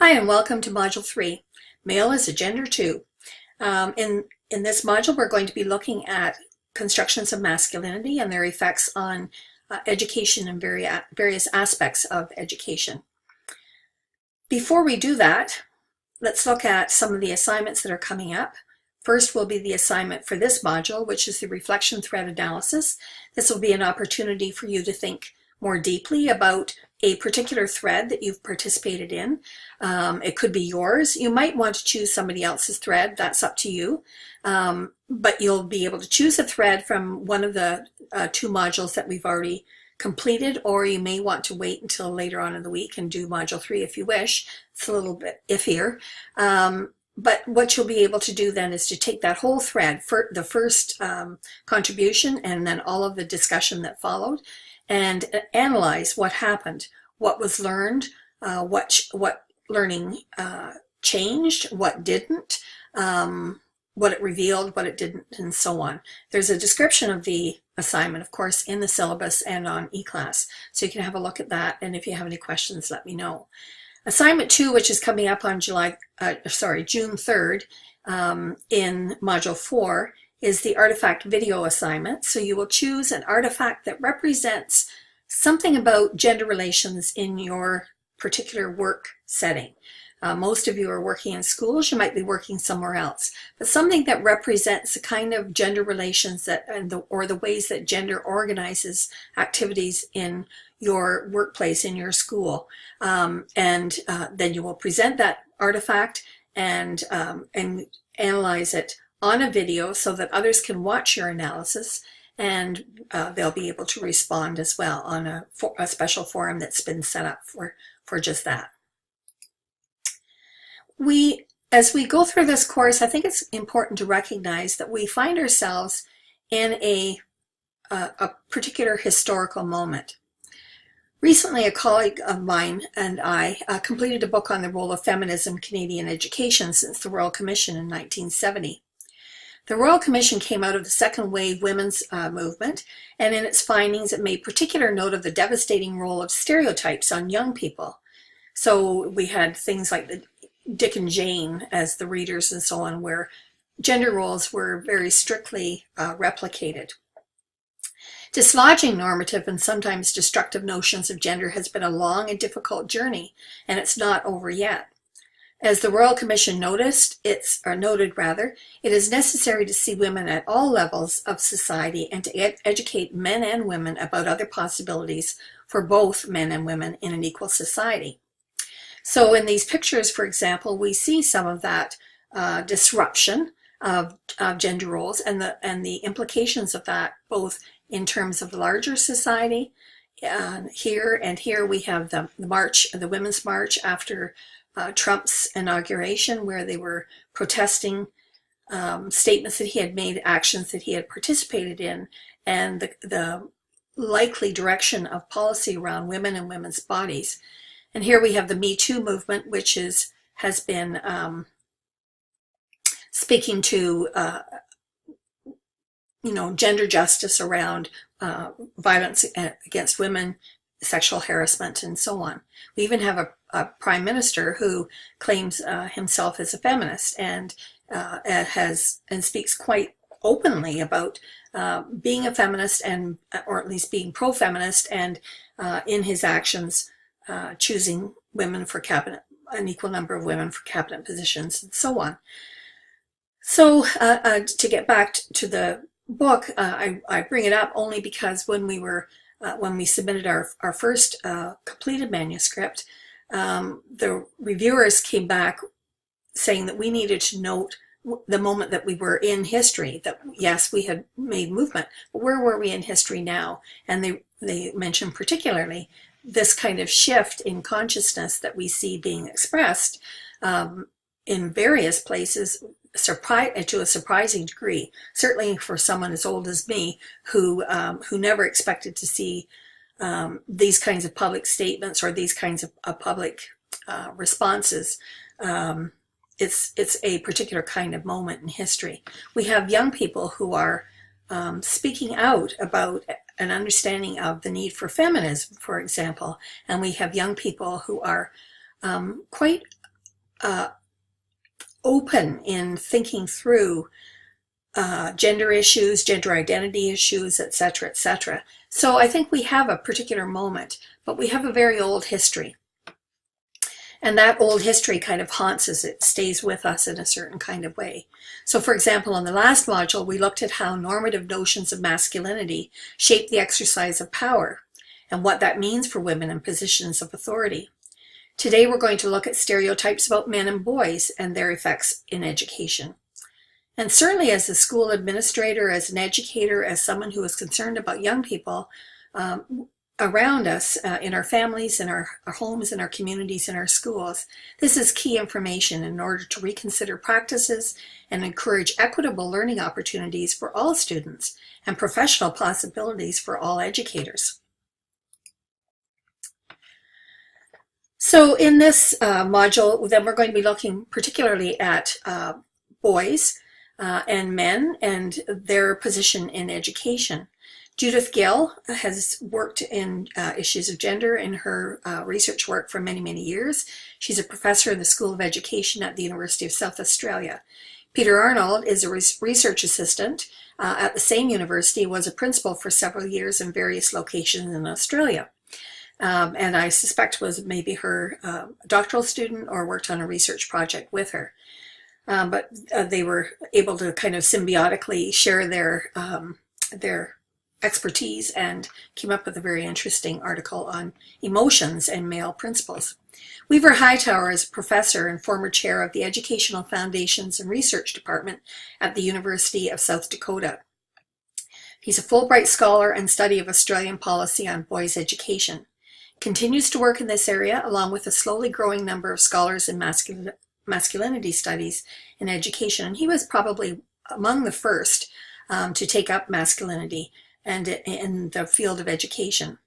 Hi, and welcome to Module 3, Male is a Gender Too. In this module, we're going to be looking at constructions of masculinity and their effects on education and various aspects of education. Before we do that, let's look at some of the assignments that are coming up. First will be the assignment for this module, which is the reflection thread analysis. This will be an opportunity for you to think more deeply about a particular thread that you've participated in. It could be yours. You might want to choose somebody else's thread. That's up to you. But you'll be able to choose a thread from one of the two modules that we've already completed, or you may want to wait until later on in the week and do Module 3 if you wish. It's a little bit iffier. But what you'll be able to do then is to take that whole thread, for the first contribution and then all of the discussion that followed, and analyze what happened, what was learned, what learning changed, what didn't, what it revealed, what it didn't, and so on. There's a description of the assignment, of course, in the syllabus and on eClass, so you can have a look at that, and if you have any questions, let me know. Assignment 2, which is coming up on June 3rd in Module 4, is the artifact video assignment. So you will choose an artifact that represents something about gender relations in your particular work setting. Most of you are working in schools, you might be working somewhere else, but something that represents the kind of gender relations that, or the ways that gender organizes activities in your workplace, in your school. Then you will present that artifact and analyze it on a video so that others can watch your analysis, and they'll be able to respond as well on a special forum that's been set up for just that. As we go through this course, I think it's important to recognize that we find ourselves in a particular historical moment. Recently, a colleague of mine and I completed a book on the role of feminism in Canadian education since the Royal Commission in 1970. The Royal Commission came out of the second wave women's movement, and in its findings it made particular note of the devastating role of stereotypes on young people. So we had things like the Dick and Jane as the readers and so on, where gender roles were very strictly replicated. Dislodging normative and sometimes destructive notions of gender has been a long and difficult journey, and it's not over yet. As the Royal Commission noted, it is necessary to see women at all levels of society and to educate men and women about other possibilities for both men and women in an equal society. So in these pictures, for example, we see some of that disruption of gender roles and the implications of that, both in terms of the larger society. Here we have the Women's March after Trump's inauguration, where they were protesting statements that he had made, actions that he had participated in, and the likely direction of policy around women and women's bodies. And here we have the Me Too movement, which has been speaking to gender justice around violence against women, sexual harassment, and so on. We even have a prime minister who claims himself as a feminist and speaks quite openly about being a feminist, or at least being pro-feminist, and in his actions choosing women for cabinet, an equal number of women for cabinet positions, and so on. So to get back to the book, I bring it up only because when we submitted our first completed manuscript, the reviewers came back saying that we needed to note the moment that we were in history, that yes, we had made movement, but where were we in history now? And they mentioned particularly this kind of shift in consciousness that we see being expressed in various places to a surprising degree, certainly for someone as old as me who never expected to see these kinds of public statements or these kinds of public responses. It's a particular kind of moment in history. We have young people who are speaking out about an understanding of the need for feminism, for example, and we have young people who are quite open in thinking through gender issues, gender identity issues, etc., etc. So I think we have a particular moment, but we have a very old history. And that old history kind of haunts us. It stays with us in a certain kind of way. So for example, in the last module, we looked at how normative notions of masculinity shape the exercise of power and what that means for women in positions of authority. Today, we're going to look at stereotypes about men and boys and their effects in education. And certainly as a school administrator, as an educator, as someone who is concerned about young people around us, in our families, in our homes, in our communities, in our schools, this is key information in order to reconsider practices and encourage equitable learning opportunities for all students and professional possibilities for all educators. So in this module, then we're going to be looking particularly at boys and men and their position in education. Judith Gill has worked in issues of gender in her research work for many, many years. She's a professor in the School of Education at the University of South Australia. Peter Arnold is a research assistant at the same university, was a principal for several years in various locations in Australia. And I suspect was maybe her doctoral student or worked on a research project with her. But they were able to kind of symbiotically share their expertise and came up with a very interesting article on emotions and male principles. Weaver Hightower is a professor and former chair of the Educational Foundations and Research Department at the University of South Dakota. He's a Fulbright scholar and study of Australian policy on boys' education. Continues to work in this area along with a slowly growing number of scholars in masculinity studies in education. And he was probably among the first to take up masculinity and in the field of education.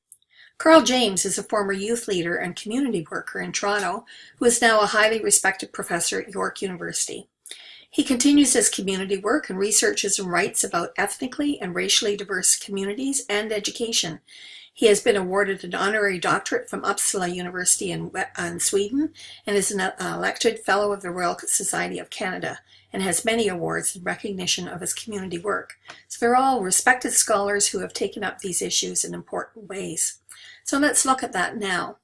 Carl James is a former youth leader and community worker in Toronto who is now a highly respected professor at York University. He continues his community work and researches and writes about ethnically and racially diverse communities and education. He has been awarded an honorary doctorate from Uppsala University in Sweden and is an elected Fellow of the Royal Society of Canada and has many awards in recognition of his community work. So they're all respected scholars who have taken up these issues in important ways. So let's look at that now.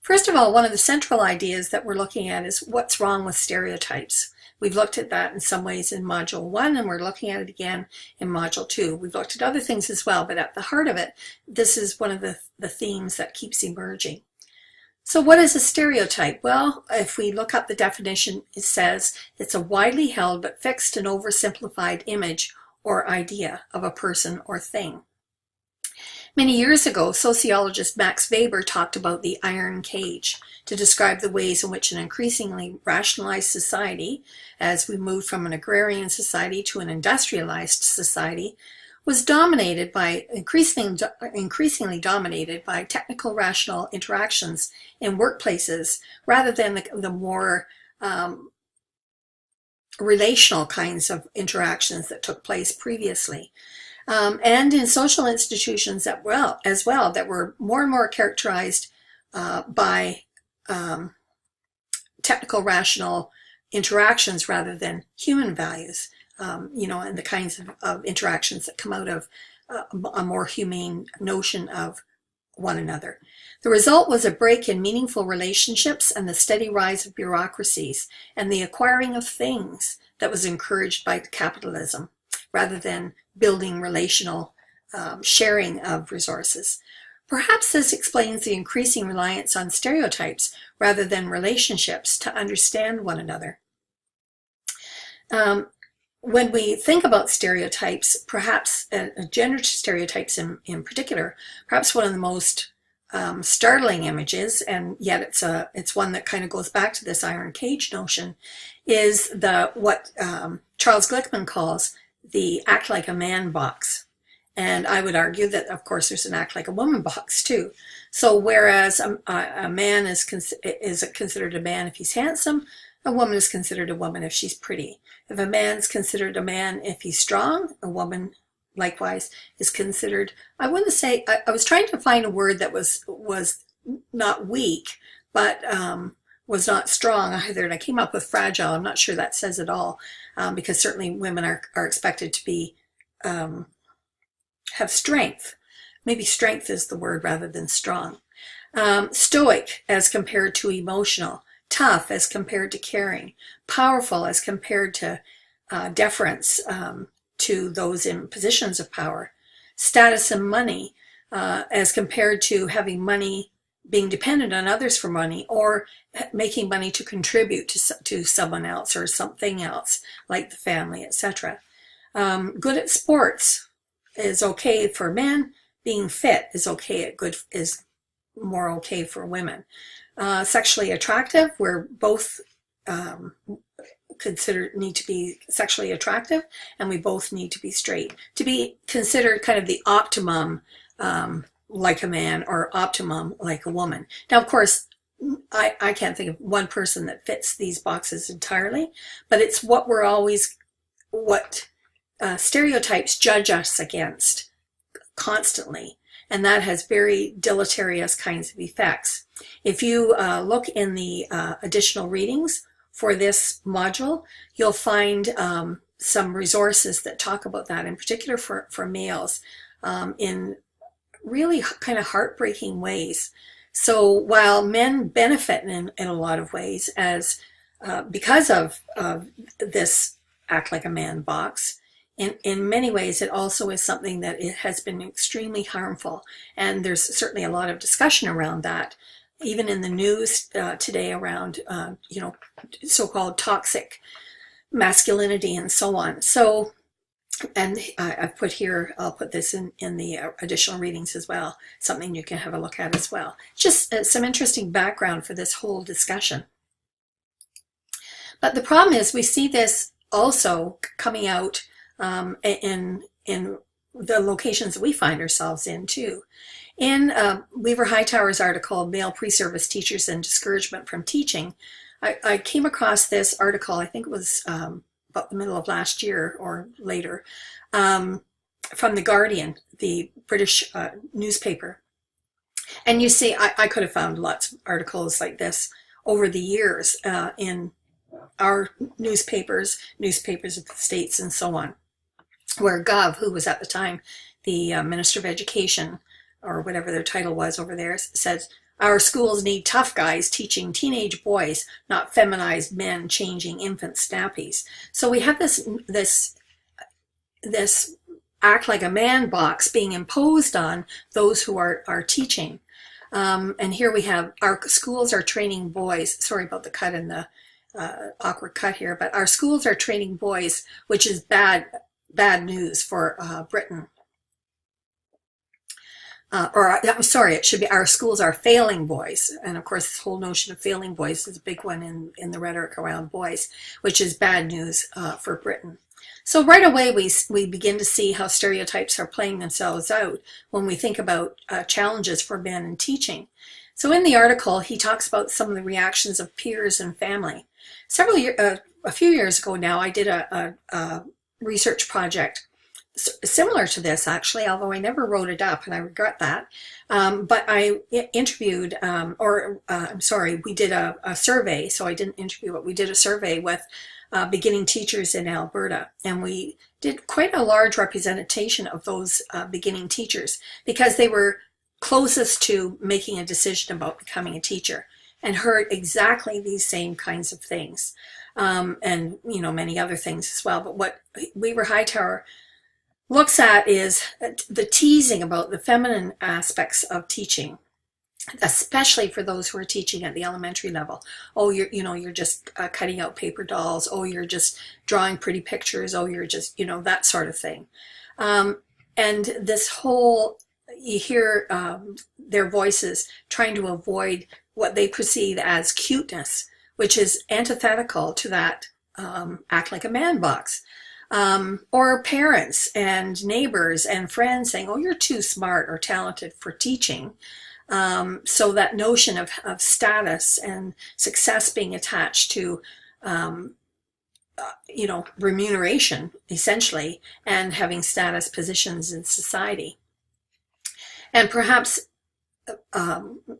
First of all, one of the central ideas that we're looking at is what's wrong with stereotypes. We've looked at that in some ways in Module 1, and we're looking at it again in Module 2. We've looked at other things as well, but at the heart of it, this is one of the themes that keeps emerging. So what is a stereotype? Well, if we look up the definition, it says it's a widely held but fixed and oversimplified image or idea of a person or thing. Many years ago, sociologist Max Weber talked about the iron cage to describe the ways in which an increasingly rationalized society, as we moved from an agrarian society to an industrialized society, was dominated by increasingly dominated by technical rational interactions in workplaces rather than the more relational kinds of interactions that took place previously. And in social institutions as well that were more and more characterized by technical rational interactions rather than human values, and the kinds of interactions that come out of a more humane notion of one another. The result was a break in meaningful relationships and the steady rise of bureaucracies and the acquiring of things that was encouraged by capitalism rather than building relational sharing of resources. Perhaps this explains the increasing reliance on stereotypes rather than relationships to understand one another. When we think about stereotypes, perhaps gender stereotypes in particular, perhaps one of the most startling images, and yet it's one that kind of goes back to this iron cage notion, is what Charles Glickman calls the act like a man box. And I would argue that, of course, there's an act like a woman box too. So whereas a man is considered a man if he's handsome, a woman is considered a woman if she's pretty. If a man is considered a man if he's strong, a woman likewise is considered, I wouldn't say, I was trying to find a word that was not weak, but was not strong either, and I came up with fragile. I'm not sure that says it all, because certainly women are expected to be have strength. Maybe strength is the word rather than strong. Stoic as compared to emotional, tough as compared to caring, powerful as compared to deference to those in positions of power, status and money as compared to having money, being dependent on others for money, or making money to contribute to someone else or something else like the family, etc. Good at sports is okay for men. Being fit is okay. Is more okay for women. Sexually attractive, we're both need to be sexually attractive, and we both need to be straight to be considered kind of the optimum like a man or optimum like a woman. Now, of course, I can't think of one person that fits these boxes entirely, but it's what stereotypes judge us against constantly, and that has very deleterious kinds of effects. If you look in the additional readings for this module, you'll find some resources that talk about that, in particular for males, in really kind of heartbreaking ways. So while men benefit in a lot of ways as because of this act like a man box, in many ways it also is something that it has been extremely harmful, and there's certainly a lot of discussion around that, even in the news today around so-called toxic masculinity and so on. So, and I've put here, I'll put this in the additional readings as well, something you can have a look at as well. Just some interesting background for this whole discussion. But the problem is we see this also coming out in the locations that we find ourselves in too. In Weaver Hightower's article, Male Pre-Service Teachers and Discouragement from Teaching, I came across this article, I think it was about the middle of last year or later, from The Guardian, the British newspaper. And you see, I could have found lots of articles like this over the years in our newspapers of the States and so on, where Gov, who was at the time the Minister of Education, or whatever their title was over there, says, "Our schools need tough guys teaching teenage boys, not feminized men changing infant nappies." So we have this act like a man box being imposed on those who are teaching. And here we have, our schools are training boys. Sorry about the cut and the awkward cut here, but our schools are training boys, which is bad news for Britain. I'm sorry, it should be our schools are failing boys. And of course, this whole notion of failing boys is a big one in the rhetoric around boys, which is bad news for Britain. So right away, we begin to see how stereotypes are playing themselves out when we think about challenges for men in teaching. So in the article, he talks about some of the reactions of peers and family. A few years ago now, I did a research project similar to this, actually, although I never wrote it up, and I regret that. But I interviewed, we did a survey, so I didn't interview it. We did a survey with beginning teachers in Alberta, and we did quite a large representation of those beginning teachers because they were closest to making a decision about becoming a teacher and heard exactly these same kinds of things, and many other things as well. But what Weaver Hightower looks at is the teasing about the feminine aspects of teaching, especially for those who are teaching at the elementary level. Oh, you're just cutting out paper dolls. Oh, you're just drawing pretty pictures. Oh, you're just, that sort of thing. And this whole, you hear their voices trying to avoid what they perceive as cuteness, which is antithetical to that act like a man box. Or parents and neighbors and friends saying, "Oh, you're too smart or talented for teaching." So that notion of status and success being attached to, remuneration, essentially, and having status positions in society. And perhaps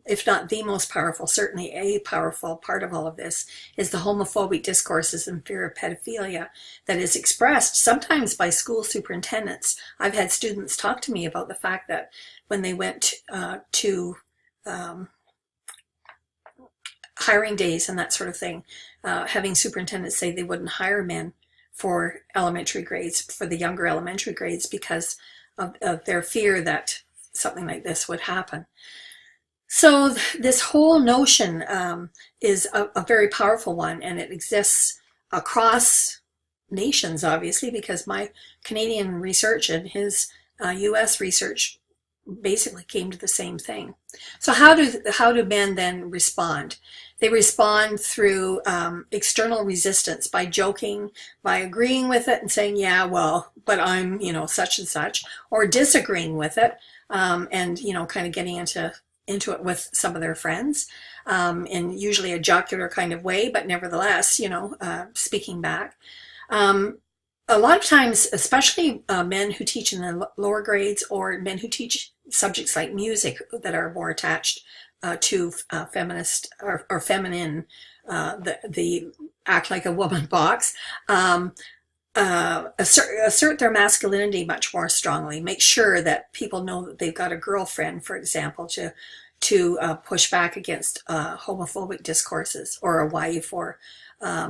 if not the most powerful, certainly a powerful part of all of this, is the homophobic discourses and fear of pedophilia that is expressed sometimes by school superintendents. I've had students talk to me about the fact that when they went to hiring days and that sort of thing, having superintendents say they wouldn't hire men for elementary grades, for the younger elementary grades, because of their fear that something like this would happen. So this whole notion is a very powerful one, and it exists across nations, obviously, because my Canadian research and his US research basically came to the same thing. So how do men then respond? They respond through external resistance, by joking, by agreeing with it and saying, yeah, well, but I'm, such and such, or disagreeing with it, and, kind of getting into it with some of their friends, in usually a jocular kind of way, but nevertheless, speaking back. A lot of times, especially men who teach in the lower grades, or men who teach subjects like music that are more attached to feminist or feminine, the act like a woman box, assert their masculinity much more strongly. Make sure that people know that they've got a girlfriend, for example, to push back against homophobic discourses, or a wife, or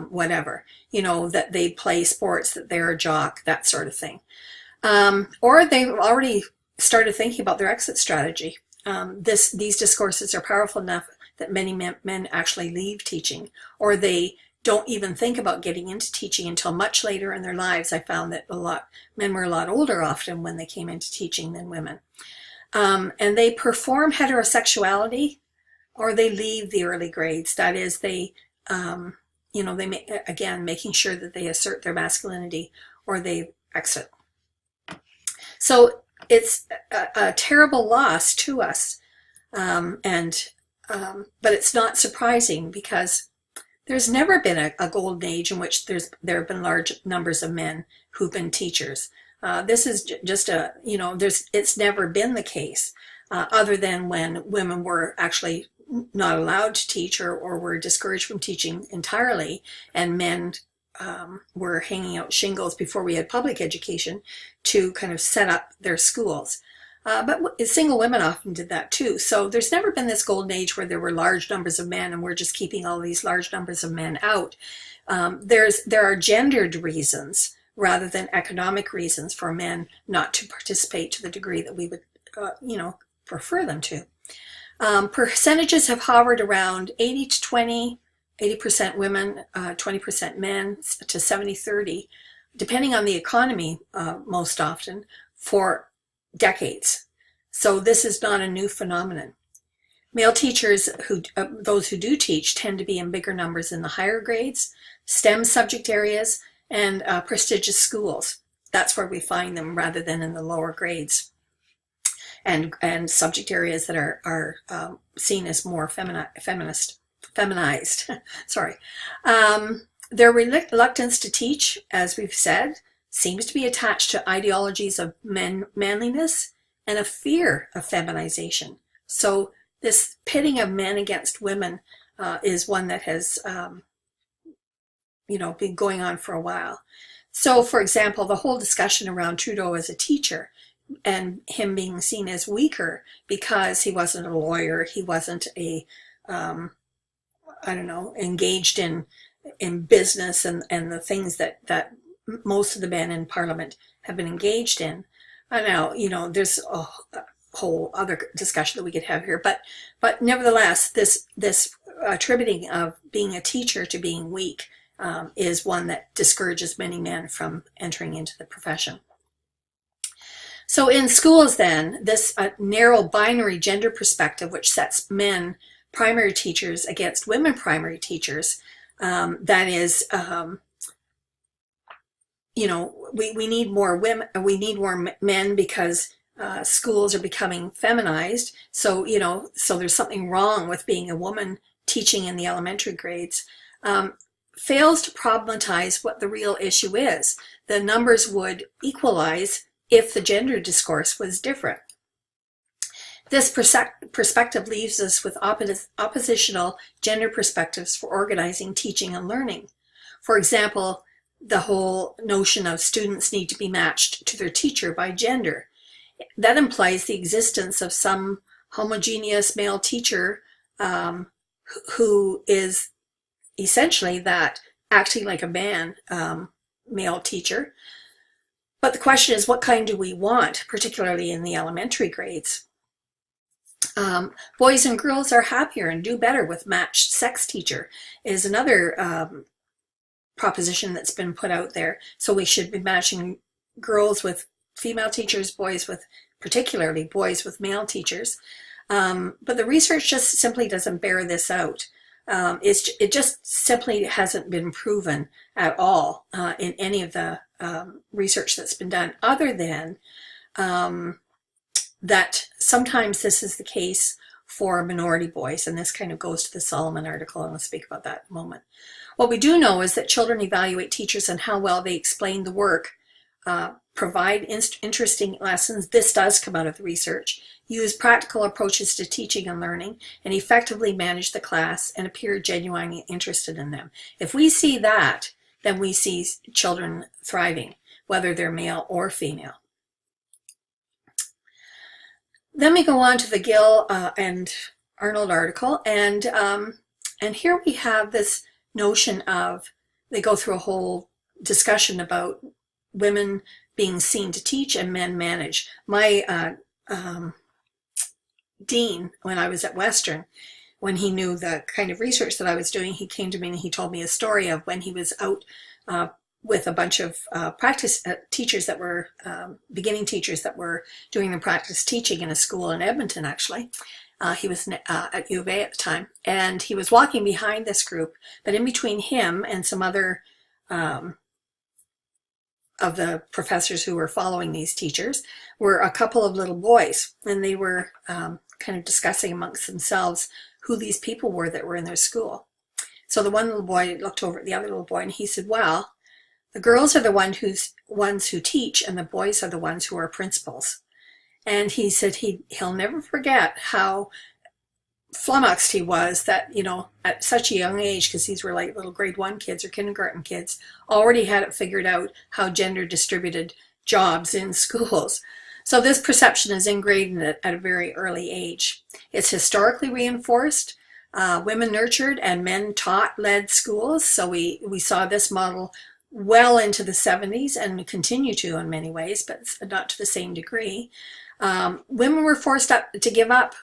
whatever. That they play sports, that they're a jock, that sort of thing. Or they've already started thinking about their exit strategy. These discourses are powerful enough that many men actually leave teaching, or they don't even think about getting into teaching until much later in their lives. I found that men were a lot older often when they came into teaching than women. And they perform heterosexuality, or they leave the early grades. That is, they making sure that they assert their masculinity, or they exit. So it's a terrible loss to us, but it's not surprising, because there's never been a golden age in which there have been large numbers of men who've been teachers. This is just it's never been the case, other than when women were actually not allowed to teach, or were discouraged from teaching entirely, and men were hanging out shingles before we had public education to kind of set up their schools. But single women often did that too. So there's never been this golden age where there were large numbers of men and we're just keeping all these large numbers of men out. There are gendered reasons rather than economic reasons for men not to participate to the degree that we would, prefer them to. Percentages have hovered around 80 to 20, 80% women, 20% men, to 70-30, depending on the economy, most often, for decades. So this is not a new phenomenon. Male teachers, those who do teach, tend to be in bigger numbers in the higher grades, STEM subject areas, and prestigious schools. That's where we find them, rather than in the lower grades, and subject areas that are seen as more feminized. Sorry. Their reluctance to teach, as we've said, seems to be attached to ideologies of manliness and a fear of feminization. So this pitting of men against women is one that has been going on for a while. So, for example, the whole discussion around Trudeau as a teacher, and him being seen as weaker because he wasn't a lawyer, he wasn't engaged in business and the things that most of the men in Parliament have been engaged in. I know, there's a whole other discussion that we could have here, but nevertheless, this attributing of being a teacher to being weak is one that discourages many men from entering into the profession. So in schools then, this narrow binary gender perspective, which sets men primary teachers against women primary teachers, that is, we need more women, we need more men, because schools are becoming feminized. So, so there's something wrong with being a woman teaching in the elementary grades. Fails to problematize what the real issue is. The numbers would equalize if the gender discourse was different. This perspective leaves us with oppositional gender perspectives for organizing, teaching, and learning. For example, the whole notion of students need to be matched to their teacher by gender. That implies the existence of some homogeneous male teacher who is essentially that acting like a man male teacher. But the question is, what kind do we want, particularly in the elementary grades? Boys and girls are happier and do better with matched sex teacher is another proposition that's been put out there. So we should be matching girls with female teachers, particularly boys with male teachers. But the research just simply doesn't bear this out. It just simply hasn't been proven at all in any of the research that's been done, other than that sometimes this is the case for minority boys, and this kind of goes to the Solomon article, and I'll speak about that in a moment. What we do know is that children evaluate teachers and how well they explain the work, provide interesting lessons. This does come out of the research. Use practical approaches to teaching and learning, and effectively manage the class and appear genuinely interested in them. If we see that, then we see children thriving, whether they're male or female. Then we go on to the Gill and Arnold article, and here we have this notion of, they go through a whole discussion about women being seen to teach and men manage. My dean, when I was at Western, when he knew the kind of research that I was doing, he came to me and he told me a story of when he was out with a bunch of practice teachers that were beginning teachers that were doing the practice teaching in a school in Edmonton, actually. He was at U of A at the time, and he was walking behind this group, but in between him and some other of the professors who were following these teachers were a couple of little boys, and they were kind of discussing amongst themselves who these people were that were in their school. So the one little boy looked over at the other little boy and he said, well, the girls are the ones who teach, and the boys are the ones who are principals. And he said he'll never forget how flummoxed he was that, you know, at such a young age, because these were like little grade 1 kids or kindergarten kids, already had it figured out how gender distributed jobs in schools. So this perception is ingrained at a very early age. It's historically reinforced. Women nurtured and men taught led schools. So we saw this model well into the 70s and continue to in many ways, but not to the same degree. Women were forced to give up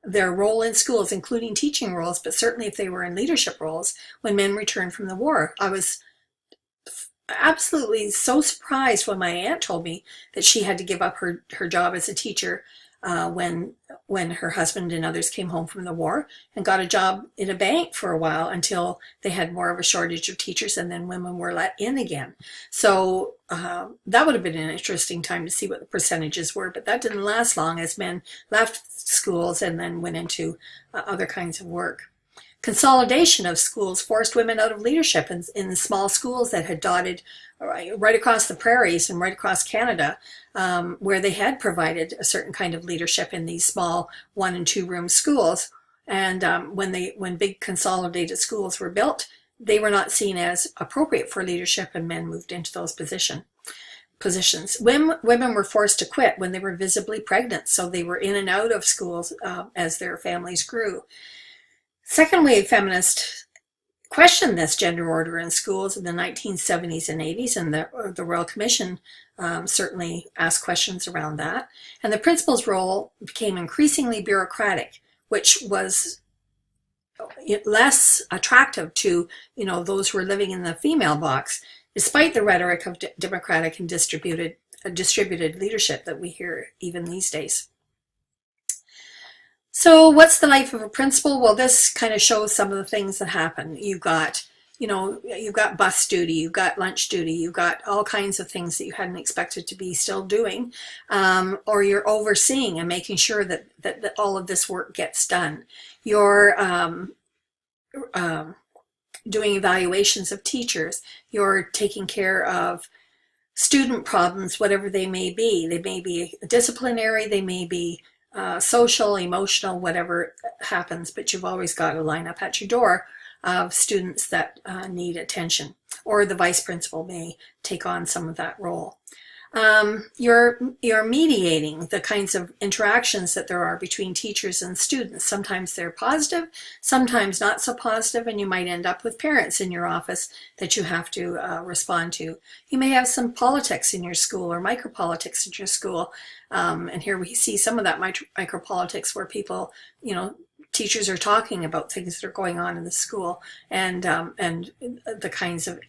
their role in schools, including teaching roles, but certainly if they were in leadership roles when men returned from the war. I was absolutely so surprised when my aunt told me that she had to give up her job as a teacher when her husband and others came home from the war, and got a job in a bank for a while until they had more of a shortage of teachers, and then women were let in again. So that would have been an interesting time to see what the percentages were, but that didn't last long as men left schools and then went into other kinds of work. Consolidation of schools forced women out of leadership in the small schools that had dotted right across the prairies and right across Canada, where they had provided a certain kind of leadership in these small 1- and 2-room schools. And when big consolidated schools were built, they were not seen as appropriate for leadership, and men moved into those positions. Women were forced to quit when they were visibly pregnant, so they were in and out of schools as their families grew. Second wave feminists questioned this gender order in schools in the 1970s and 80s, and the Royal Commission certainly asked questions around that. And the principal's role became increasingly bureaucratic, which was less attractive to, you know, those who were living in the female box, despite the rhetoric of democratic and distributed leadership that we hear even these days. So what's the life of a principal? Well, this kind of shows some of the things that happen. You've got bus duty, you've got lunch duty, you've got all kinds of things that you hadn't expected to be still doing, or you're overseeing and making sure that all of this work gets done. You're doing evaluations of teachers. You're taking care of student problems, whatever they may be. They may be disciplinary, they may be social, emotional, whatever happens, but you've always got a lineup at your door of students that need attention, or the vice principal may take on some of that role. You're mediating the kinds of interactions that there are between teachers and students. Sometimes they're positive, sometimes not so positive, and you might end up with parents in your office that you have to respond to. You may have some politics in your school or micropolitics in your school, and here we see some of that micropolitics where people, teachers are talking about things that are going on in the school, and the kinds of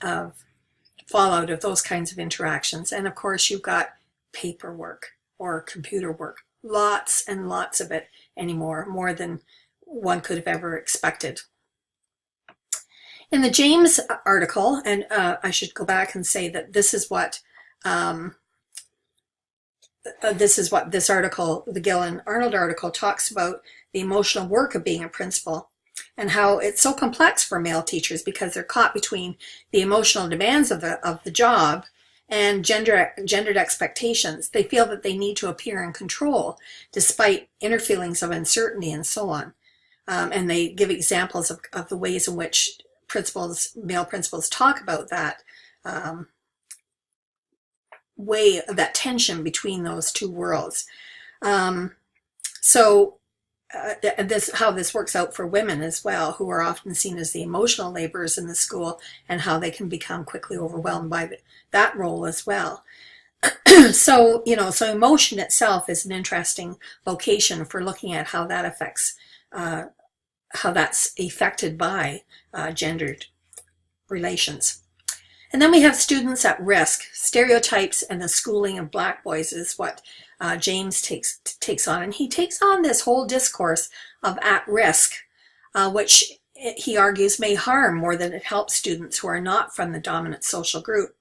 fallout of those kinds of interactions. And of course, you've got paperwork or computer work, lots and lots of it anymore, more than one could have ever expected. In the James article, and I should go back and say that this is what this article, the Gill and Arnold article, talks about the emotional work of being a principal, and how it's so complex for male teachers because they're caught between the emotional demands of the job and gendered expectations. They feel that they need to appear in control despite inner feelings of uncertainty and so on. And they give examples of the ways in which male principals talk about that that tension between those two worlds. How this works out for women as well, who are often seen as the emotional laborers in the school, and how they can become quickly overwhelmed by that role as well. So emotion itself is an interesting location for looking at how that affects, how that's affected by gendered relations. And then we have students at risk. Stereotypes and the schooling of black boys is what James takes on. And he takes on this whole discourse of at risk, which he argues may harm more than it helps students who are not from the dominant social group.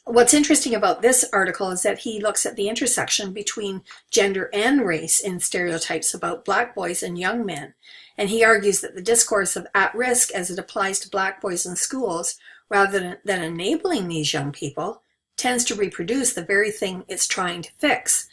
What's interesting about this article is that he looks at the intersection between gender and race in stereotypes about black boys and young men. And he argues that the discourse of at risk as it applies to black boys in schools, rather than enabling these young people, tends to reproduce the very thing it's trying to fix.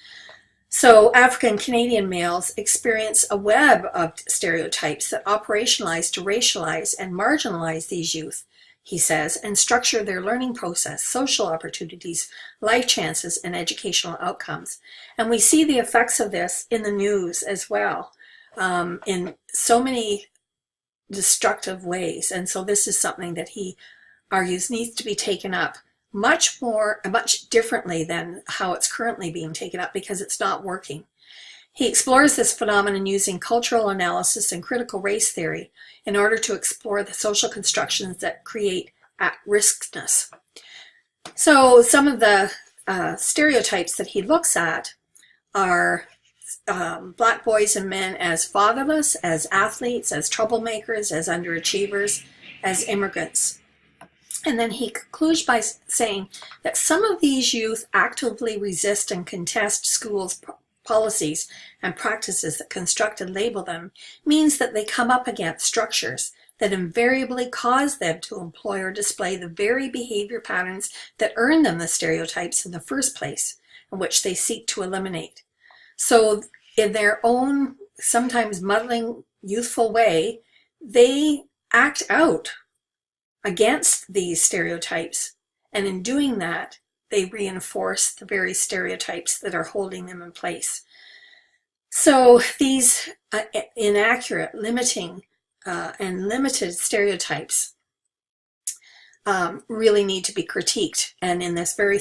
So African Canadian males experience a web of stereotypes that operationalize to racialize and marginalize these youth, he says, and structure their learning process, social opportunities, life chances, and educational outcomes. And we see the effects of this in the news as well, in so many destructive ways. And so this is something that he argues needs to be taken up much differently than how it's currently being taken up, because it's not working. He explores this phenomenon using cultural analysis and critical race theory in order to explore the social constructions that create at-riskness. So some of the stereotypes that he looks at are black boys and men as fatherless, as athletes, as troublemakers, as underachievers, as immigrants. And then he concludes by saying that some of these youth actively resist and contest schools' policies and practices that construct and label them, means that they come up against structures that invariably cause them to employ or display the very behavior patterns that earn them the stereotypes in the first place, and which they seek to eliminate. So in their own, sometimes muddling, youthful way, they act out against these stereotypes, and in doing that, they reinforce the very stereotypes that are holding them in place. So these inaccurate, limiting, and limited stereotypes really need to be critiqued, and in this very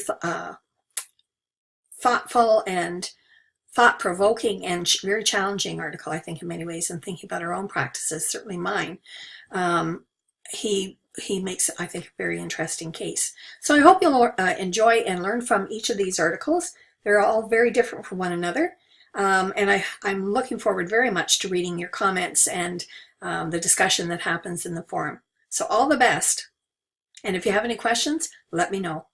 thoughtful and thought-provoking and very challenging article, I think in many ways, and thinking about our own practices, certainly mine, he makes, I think, a very interesting case. So I hope you'll enjoy and learn from each of these articles. They're all very different from one another. And I'm looking forward very much to reading your comments and the discussion that happens in the forum. So all the best. And if you have any questions, let me know.